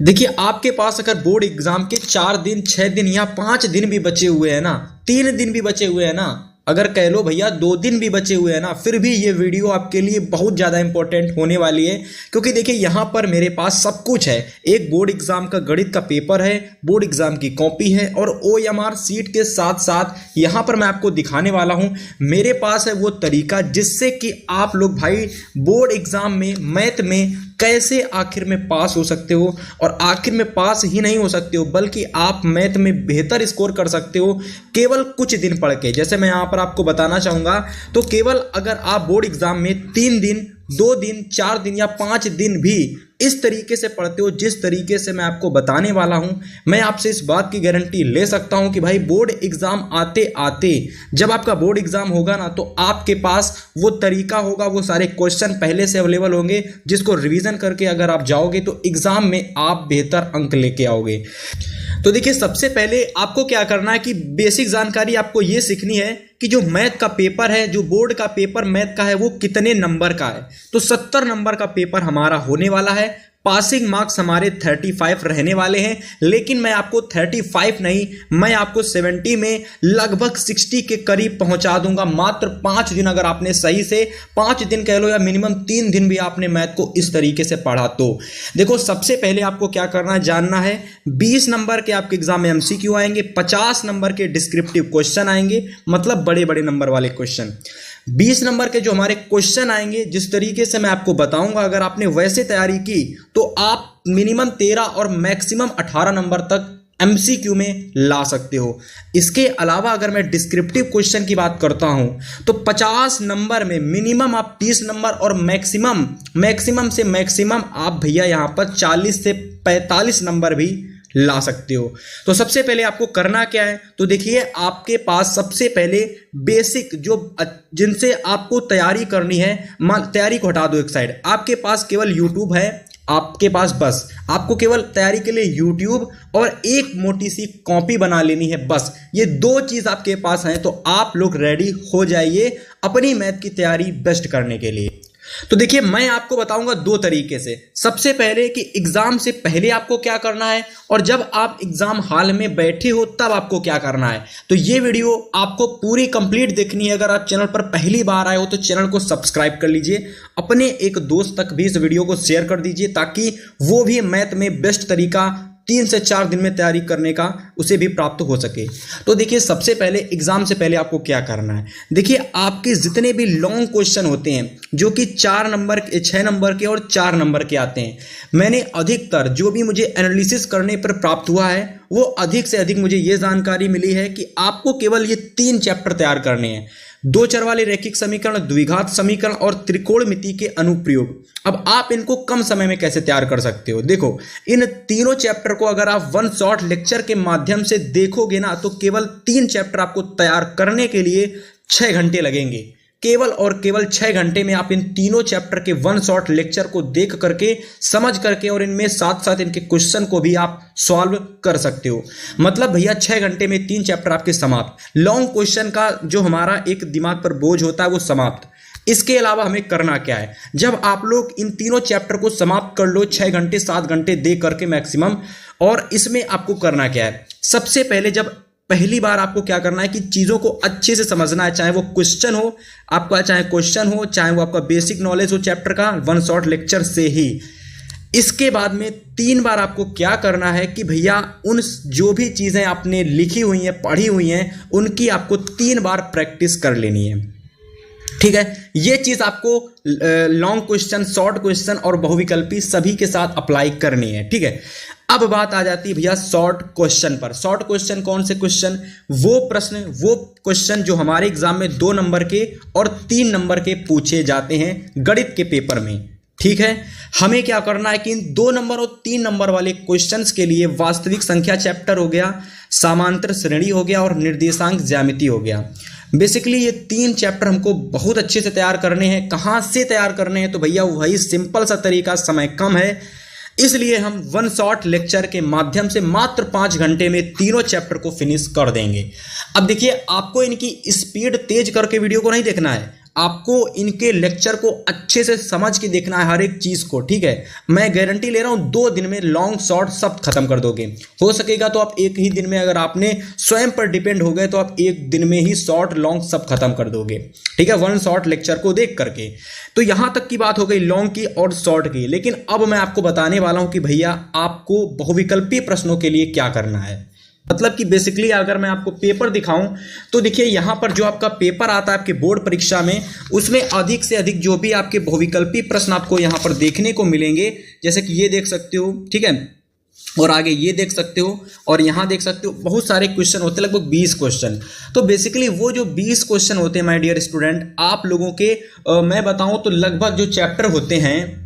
देखिए, आपके पास अगर बोर्ड एग्जाम के 4 दिन 6 दिन या 5 दिन भी बचे हुए हैं ना, 3 दिन भी बचे हुए हैं ना, अगर कह लो भैया 2 दिन भी बचे हुए हैं ना, फिर भी ये वीडियो आपके लिए बहुत ज़्यादा इंपॉर्टेंट होने वाली है। क्योंकि देखिए यहाँ पर मेरे पास सब कुछ है। एक बोर्ड एग्जाम का गणित का पेपर है, बोर्ड एग्जाम की कॉपी है और OMR सीट के साथ साथ यहाँ पर मैं आपको दिखाने वाला हूँ। मेरे पास है वो तरीका जिससे कि आप लोग भाई बोर्ड एग्जाम में मैथ में कैसे आखिर में पास हो सकते हो, और आखिर में पास ही नहीं हो सकते हो बल्कि आप मैथ में बेहतर स्कोर कर सकते हो केवल कुछ दिन पढ़ के। जैसे मैं यहाँ पर आपको बताना चाहूँगा, तो केवल अगर आप बोर्ड एग्जाम में 3 दिन 2 दिन 4 दिन या 5 दिन भी इस तरीके से पढ़ते हो जिस तरीके से मैं आपको बताने वाला हूं, मैं आपसे इस बात की गारंटी ले सकता हूं कि भाई बोर्ड एग्जाम आते आते जब आपका बोर्ड एग्जाम होगा ना, तो आपके पास वो तरीका होगा, वो सारे क्वेश्चन पहले से अवेलेबल होंगे जिसको रिवीजन करके अगर आप जाओगे तो एग्जाम में आप बेहतर अंक लेके आओगे। तो देखिए, सबसे पहले आपको क्या करना है कि बेसिक जानकारी आपको ये सीखनी है कि जो मैथ का पेपर है, जो बोर्ड का पेपर मैथ का है, वो कितने नंबर का है। तो 70 नंबर का पेपर हमारा होने वाला है। पासिंग मार्क्स हमारे 35 रहने वाले हैं, लेकिन मैं आपको 35 नहीं, मैं आपको 70 में लगभग 60 के करीब पहुंचा दूंगा। मात्र 5 दिन अगर आपने सही से 5 दिन कह लो या मिनिमम 3 दिन भी आपने मैथ को इस तरीके से पढ़ा तो देखो, सबसे पहले आपको क्या करना है जानना है। 20 नंबर के आपके एग्जाम में MCQ आएंगे, 50 नंबर के डिस्क्रिप्टिव क्वेश्चन आएंगे, मतलब बड़े बड़े नंबर वाले क्वेश्चन। 20 नंबर के जो हमारे क्वेश्चन आएंगे, जिस तरीके से मैं आपको बताऊंगा, अगर आपने वैसे तैयारी की तो आप मिनिमम 13 और मैक्सिमम 18 नंबर तक MCQ में ला सकते हो। इसके अलावा अगर मैं डिस्क्रिप्टिव क्वेश्चन की बात करता हूं तो 50 नंबर में मिनिमम आप 30 नंबर और मैक्सिमम से मैक्सिमम आप भैया यहां पर 40 से 45 नंबर भी ला सकते हो। तो सबसे पहले आपको करना क्या है, तो देखिए आपके पास सबसे पहले बेसिक जो जिनसे आपको तैयारी करनी है, तैयारी को हटा दो एक साइड, आपके पास केवल YouTube है आपके पास, बस आपको केवल तैयारी के लिए YouTube और एक मोटी सी कॉपी बना लेनी है। बस ये 2 चीज आपके पास हैं तो आप लोग रेडी हो जाइए अपनी मैथ की तैयारी बेस्ट करने के लिए। तो देखिए, मैं आपको बताऊंगा 2 तरीके से। सबसे पहले कि एग्जाम से पहले आपको क्या करना है और जब आप एग्जाम हॉल में बैठे हो तब आपको क्या करना है। तो ये वीडियो आपको पूरी कंप्लीट देखनी है। अगर आप चैनल पर पहली बार आए हो तो चैनल को सब्सक्राइब कर लीजिए, अपने एक दोस्त तक भी इस वीडियो को शेयर कर दीजिए ताकि वो भी मैथ में बेस्ट तरीका 3 से 4 दिन में तैयारी करने का उसे भी प्राप्त हो सके। तो देखिए, सबसे पहले एग्जाम से पहले आपको क्या करना है। देखिए, आपके जितने भी लॉन्ग क्वेश्चन होते हैं जो कि 4 नंबर के 6 नंबर के और 4 नंबर के आते हैं, मैंने अधिकतर जो भी मुझे एनालिसिस करने पर प्राप्त हुआ है वो अधिक से अधिक मुझे ये जानकारी मिली है कि आपको केवल ये 3 चैप्टर तैयार करने हैं। 2 चर वाले रैखिक समीकरण, द्विघात समीकरण और त्रिकोणमिति के अनुप्रयोग। अब आप इनको कम समय में कैसे तैयार कर सकते हो, देखो इन तीनों चैप्टर को अगर आप 1 शॉट लेक्चर के माध्यम से देखोगे ना, तो केवल 3 चैप्टर आपको तैयार करने के लिए 6 घंटे लगेंगे। केवल और केवल 6 घंटे में आप इन तीनों चैप्टर के 1 शॉट लेक्चर को देख करके, समझ करके और इनमें साथ साथ इनके क्वेश्चन को भी आप सॉल्व कर सकते हो। मतलब भैया 6 घंटे में 3 चैप्टर आपके समाप्त। लॉन्ग क्वेश्चन का जो हमारा एक दिमाग पर बोझ होता है वो समाप्त। इसके अलावा हमें करना क्या है, जब आप लोग इन तीनों चैप्टर को समाप्त कर लो 6 घंटे 7 घंटे दे करके मैक्सिमम, और इसमें आपको करना क्या है, सबसे पहले जब पहली बार आपको क्या करना है कि चीज़ों को अच्छे से समझना है, चाहे वो क्वेश्चन हो आपका, चाहे क्वेश्चन हो, चाहे वो आपका बेसिक नॉलेज हो चैप्टर का 1 शॉट लेक्चर से ही। इसके बाद में 3 बार आपको क्या करना है कि भैया उन जो भी चीज़ें आपने लिखी हुई हैं, पढ़ी हुई हैं, उनकी आपको 3 बार प्रैक्टिस कर लेनी है। ठीक है, ये चीज़ आपको लॉन्ग क्वेश्चन, शॉर्ट क्वेश्चन और बहुविकल्पी सभी के साथ अप्लाई करनी है। ठीक है, अब बात आ जाती है भैया शॉर्ट क्वेश्चन पर। शॉर्ट क्वेश्चन कौन से क्वेश्चन, वो प्रश्न, वो क्वेश्चन जो हमारे एग्जाम में 2 नंबर के और 3 नंबर के पूछे जाते हैं गणित के पेपर में। ठीक है, हमें क्या करना है कि इन 2 नंबर और 3 नंबर वाले क्वेश्चंस के लिए वास्तविक संख्या चैप्टर हो गया, समांतर श्रेणी हो गया और निर्देशांक ज्यामिति हो गया। बेसिकली ये 3 चैप्टर हमको बहुत अच्छे से तैयार करने हैं। कहाँ से तैयार करने हैं, तो भैया वही सिंपल सा तरीका, समय कम है इसलिए हम 1 शॉट लेक्चर के माध्यम से मात्र 5 घंटे में तीनों चैप्टर को फिनिश कर देंगे। अब देखिए, आपको इनकी स्पीड तेज करके वीडियो को नहीं देखना है, आपको इनके लेक्चर को अच्छे से समझ के देखना है हर एक चीज को, ठीक है। मैं गारंटी ले रहा हूं 2 दिन में लॉन्ग शॉर्ट सब खत्म कर दोगे। हो सकेगा तो आप एक ही दिन में, अगर आपने स्वयं पर डिपेंड हो गए तो आप एक दिन में ही शॉर्ट लॉन्ग सब खत्म कर दोगे, ठीक है, 1 शॉर्ट लेक्चर को देख करके। तो यहां तक की बात हो गई लॉन्ग की और शॉर्ट की। लेकिन अब मैं आपको बताने वाला हूं कि भैया आपको बहुविकल्पी प्रश्नों के लिए क्या करना है। मतलब कि बेसिकली अगर मैं आपको पेपर दिखाऊं तो देखिए यहां पर जो आपका पेपर आता है आपके बोर्ड परीक्षा में, उसमें अधिक से अधिक जो भी आपके बहुविकल्पी प्रश्न आपको यहां पर देखने को मिलेंगे, जैसे कि ये देख सकते हो, ठीक है, और आगे ये देख सकते हो, और यहां देख सकते हो बहुत सारे क्वेश्चन होते हैं, लगभग 20 क्वेश्चन। तो बेसिकली वो जो 20 क्वेश्चन होते हैं माय डियर स्टूडेंट, आप लोगों के मैं बताऊं तो लगभग जो चैप्टर होते हैं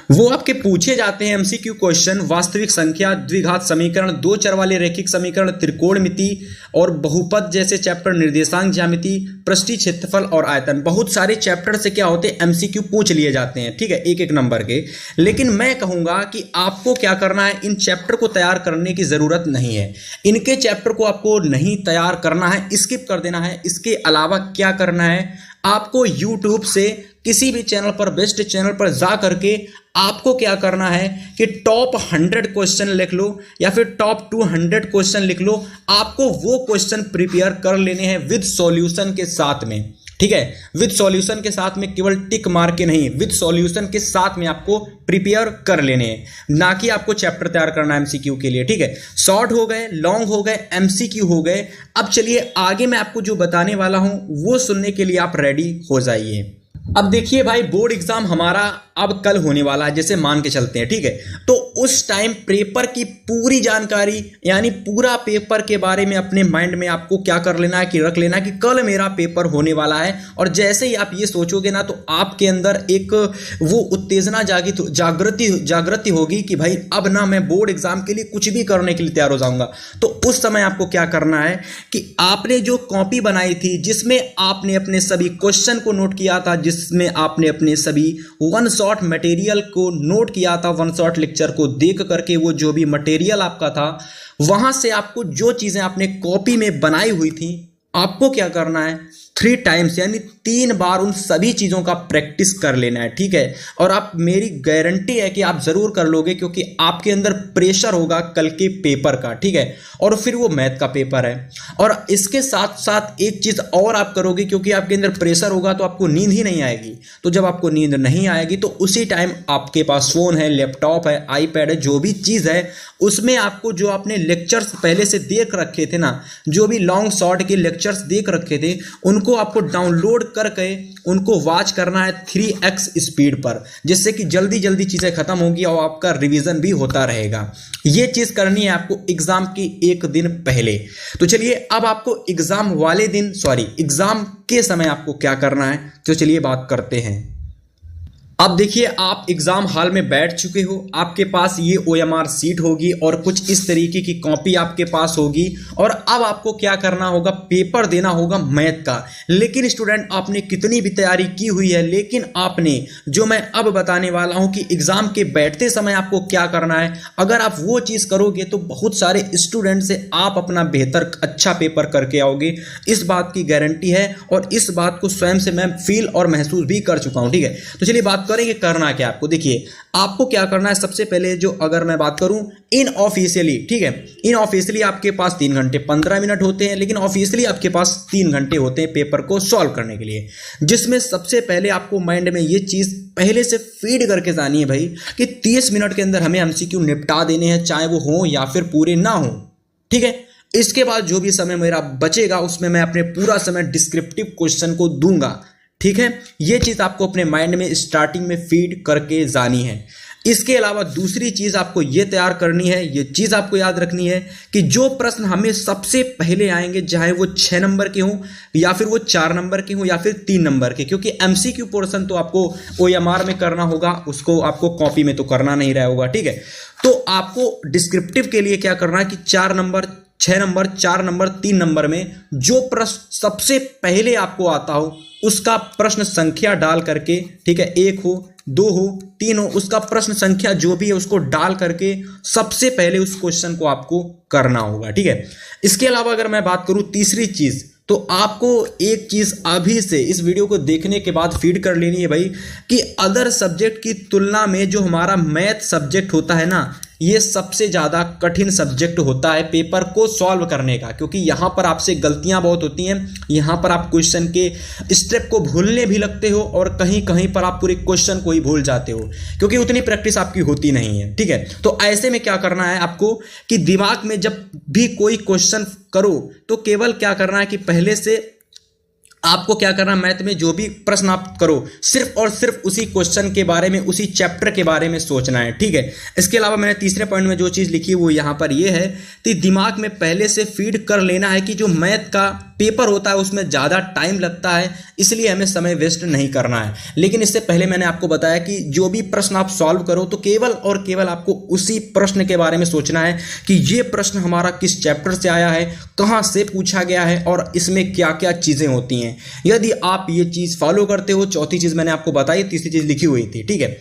वो आपके पूछे जाते हैं एमसीक्यू क्वेश्चन, वास्तविक संख्या, द्विघात समीकरण, 2 चर वाले रैखिक समीकरण, त्रिकोणमिति और बहुपद जैसे चैप्टर, निर्देशांक ज्यामिति, पृष्ठीय क्षेत्रफल और आयतन। बहुत सारे चैप्टर से क्या होते हैं एमसीक्यू पूछ लिए जाते हैं, ठीक है, एक एक नंबर के। लेकिन मैं कहूंगा कि आपको क्या करना है, इन चैप्टर को तैयार करने की जरूरत नहीं है। इनके चैप्टर को आपको नहीं तैयार करना है, स्किप कर देना है। इसके अलावा क्या करना है, आपको YouTube से किसी भी चैनल पर, बेस्ट चैनल पर जा करके आपको क्या करना है कि टॉप 100 क्वेश्चन लिख लो या फिर टॉप 200 क्वेश्चन लिख लो। आपको वो क्वेश्चन प्रिपेयर कर लेने हैं विद सॉल्यूशन के साथ में, ठीक है, विद सॉल्यूशन के साथ में, केवल टिक मार के नहीं, विद सॉल्यूशन के साथ में आपको प्रिपेयर कर लेने हैं, ना कि आपको चैप्टर तैयार करना है एमसीक्यू के लिए, ठीक है। शॉर्ट हो गए, लॉन्ग हो गए, एमसीक्यू हो गए। अब चलिए आगे मैं आपको जो बताने वाला हूं वो सुनने के लिए आप रेडी हो जाइए। अब देखिए भाई, बोर्ड एग्जाम हमारा अब कल होने वाला है, जैसे मान के चलते हैं, ठीक है। तो उस टाइम पेपर की पूरी जानकारी, यानी पूरा पेपर के बारे में अपने माइंड में आपको क्या कर लेना है कि रख लेना है कि कल मेरा पेपर होने वाला है। और जैसे ही आप ये सोचोगे ना, तो आपके अंदर एक वो उत्तेजना जागृति होगी कि भाई अब ना मैं बोर्ड एग्जाम के लिए कुछ भी करने के लिए तैयार हो जाऊंगा। तो उस समय आपको क्या करना है कि आपने जो कॉपी बनाई थी, जिसमें आपने अपने सभी क्वेश्चन को नोट किया था, जिसमें आपने अपने सभी 1 शॉट मटेरियल को नोट किया था, 1 शॉट लेक्चर को देख करके, वो जो भी मटेरियल आपका था, वहां से आपको जो चीजें आपने कॉपी में बनाई हुई थी, आपको क्या करना है, 3 टाइम्स यानी 3 बार उन सभी चीजों का प्रैक्टिस कर लेना है, ठीक है। और आप, मेरी गारंटी है कि आप जरूर कर लोगे, क्योंकि आपके अंदर प्रेशर होगा कल के पेपर का, ठीक है, और फिर वो मैथ का पेपर है। और इसके साथ साथ एक चीज और आप करोगे, क्योंकि आपके अंदर प्रेशर होगा तो आपको नींद ही नहीं आएगी। तो जब आपको नींद नहीं आएगी तो उसी टाइम आपके पास फोन है, लैपटॉप है, आईपैड है, जो भी चीज है उसमें आपको जो आपने लेक्चर्स पहले से देख रखे थे ना, जो भी लॉन्ग शॉर्ट के लेक्चर्स देख रखे थे, उनको आपको डाउनलोड करके उनको वॉच करना है 3x स्पीड पर, जिससे कि जल्दी जल्दी चीजें खत्म होगी और आपका रिवीजन भी होता रहेगा। ये चीज करनी है आपको एग्जाम की एक दिन पहले। तो चलिए अब आपको एग्जाम वाले दिन, एग्जाम के समय आपको क्या करना है, तो चलिए बात करते हैं। अब देखिए, आप एग्जाम हॉल में बैठ चुके हो, आपके पास ये OMR सीट होगी और कुछ इस तरीके की कॉपी आपके पास होगी। और अब आपको क्या करना होगा, पेपर देना होगा मैथ का। लेकिन स्टूडेंट, आपने कितनी भी तैयारी की हुई है, लेकिन आपने जो मैं अब बताने वाला हूं कि एग्जाम के बैठते समय आपको क्या करना है, अगर आप वो चीज करोगे तो बहुत सारे स्टूडेंट से आप अपना बेहतर अच्छा पेपर करके आओगे, इस बात की गारंटी है। और इस बात को स्वयं से मैं फील और महसूस भी कर चुका हूं, ठीक है। तो चलिए बात करेंगे करना क्या आपको। देखिए, आपको क्या करना है, सबसे पहले जो अगर मैं बात करूं इनऑफिशियली, ठीक है, इनऑफिशियली आपके पास 3 घंटे 15 मिनट होते हैं, लेकिन ऑफिशियली आपके पास 3 घंटे होते हैं पेपर को सॉल्व करने के लिए। जिसमें सबसे पहले आपको माइंड में ये चीज पहले से फीड करके जानी है भाई कि 30 मिनट के अंदर हमें एमसीक्यू निपटा देने हैं, चाहे वो हो या फिर पूरे ना हो, ठीक है। इसके बाद जो भी समय मेरा बचेगा उसमें मैं अपने पूरा समय डिस्क्रिप्टिव क्वेश्चन को दूंगा, ठीक है। ये चीज आपको अपने माइंड में स्टार्टिंग में फीड करके जानी है। इसके अलावा दूसरी चीज आपको ये तैयार करनी है, ये चीज आपको याद रखनी है कि जो प्रश्न हमें सबसे पहले आएंगे, चाहे वो 6 नंबर के हों या फिर वो 4 नंबर के हों या फिर 3 नंबर के, क्योंकि एमसीक्यू पोर्शन तो आपको OMR में करना होगा, उसको आपको कॉपी में तो करना नहीं रहा होगा, ठीक है। तो आपको डिस्क्रिप्टिव के लिए क्या करना है कि 4 नंबर, 6 नंबर, 4 नंबर, 3 नंबर में जो प्रश्न सबसे पहले आपको आता हो उसका प्रश्न संख्या डाल करके, ठीक है, 1 हो, 2 हो, 3 हो, उसका प्रश्न संख्या जो भी है उसको डाल करके सबसे पहले उस क्वेश्चन को आपको करना होगा, ठीक है। इसके अलावा अगर मैं बात करूं तीसरी चीज, तो आपको एक चीज़ अभी से इस वीडियो को देखने के बाद फीड कर लेनी है भाई, कि अदर सब्जेक्ट की तुलना में जो हमारा मैथ सब्जेक्ट होता है ना, ये सबसे ज़्यादा कठिन सब्जेक्ट होता है पेपर को सॉल्व करने का, क्योंकि यहाँ पर आपसे गलतियाँ बहुत होती हैं। यहाँ पर आप क्वेश्चन के स्टेप को भूलने भी लगते हो और कहीं कहीं पर आप पूरे क्वेश्चन को ही भूल जाते हो, क्योंकि उतनी प्रैक्टिस आपकी होती नहीं है। ठीक है, तो ऐसे में क्या करना है आपको कि दिमाग में जब भी कोई क्वेश्चन करो तो केवल क्या करना है कि पहले से आपको क्या करना है, मैथ में जो भी प्रश्न आप करो सिर्फ और सिर्फ उसी क्वेश्चन के बारे में, उसी चैप्टर के बारे में सोचना है। ठीक है, इसके अलावा मैंने तीसरे पॉइंट में जो चीज़ लिखी है वो यहाँ पर ये है कि दिमाग में पहले से फीड कर लेना है कि जो मैथ का पेपर होता है उसमें ज़्यादा टाइम लगता है, इसलिए हमें समय वेस्ट नहीं करना है। लेकिन इससे पहले मैंने आपको बताया कि जो भी प्रश्न आप सॉल्व करो तो केवल और केवल आपको उसी प्रश्न के बारे में सोचना है कि ये प्रश्न हमारा किस चैप्टर से आया है, कहाँ से पूछा गया है और इसमें क्या क्या चीज़ें होती हैं। यदि आप ये चीज़ फॉलो करते हो, चौथी चीज़ मैंने आपको बताई, तीसरी चीज़ लिखी हुई थी। ठीक है,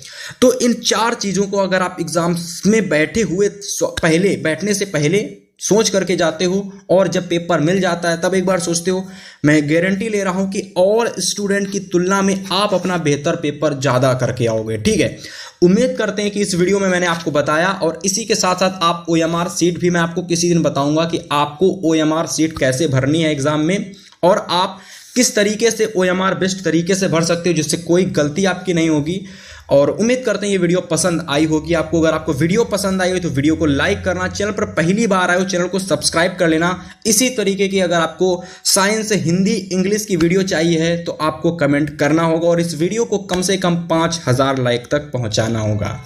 तो इन 4 चीज़ों को अगर आप एग्जाम्स में बैठने से पहले सोच करके जाते हो और जब पेपर मिल जाता है तब एक बार सोचते हो, मैं गारंटी ले रहा हूं कि और स्टूडेंट की तुलना में आप अपना बेहतर पेपर ज़्यादा करके आओगे। ठीक है, उम्मीद करते हैं कि इस वीडियो में मैंने आपको बताया, और इसी के साथ साथ आप OMR सीट भी मैं आपको किसी दिन बताऊंगा कि आपको OMR सीट कैसे भरनी है एग्जाम में, और आप किस तरीके से OMR बेस्ट तरीके से भर सकते हो जिससे कोई गलती आपकी नहीं होगी। और उम्मीद करते हैं ये वीडियो पसंद आई होगी आपको। अगर आपको वीडियो पसंद आई हो तो वीडियो को लाइक करना, चैनल पर पहली बार आए हो चैनल को सब्सक्राइब कर लेना। इसी तरीके की अगर आपको साइंस, हिंदी, इंग्लिश की वीडियो चाहिए है तो आपको कमेंट करना होगा और इस वीडियो को कम से कम 5000 लाइक तक पहुंचाना होगा।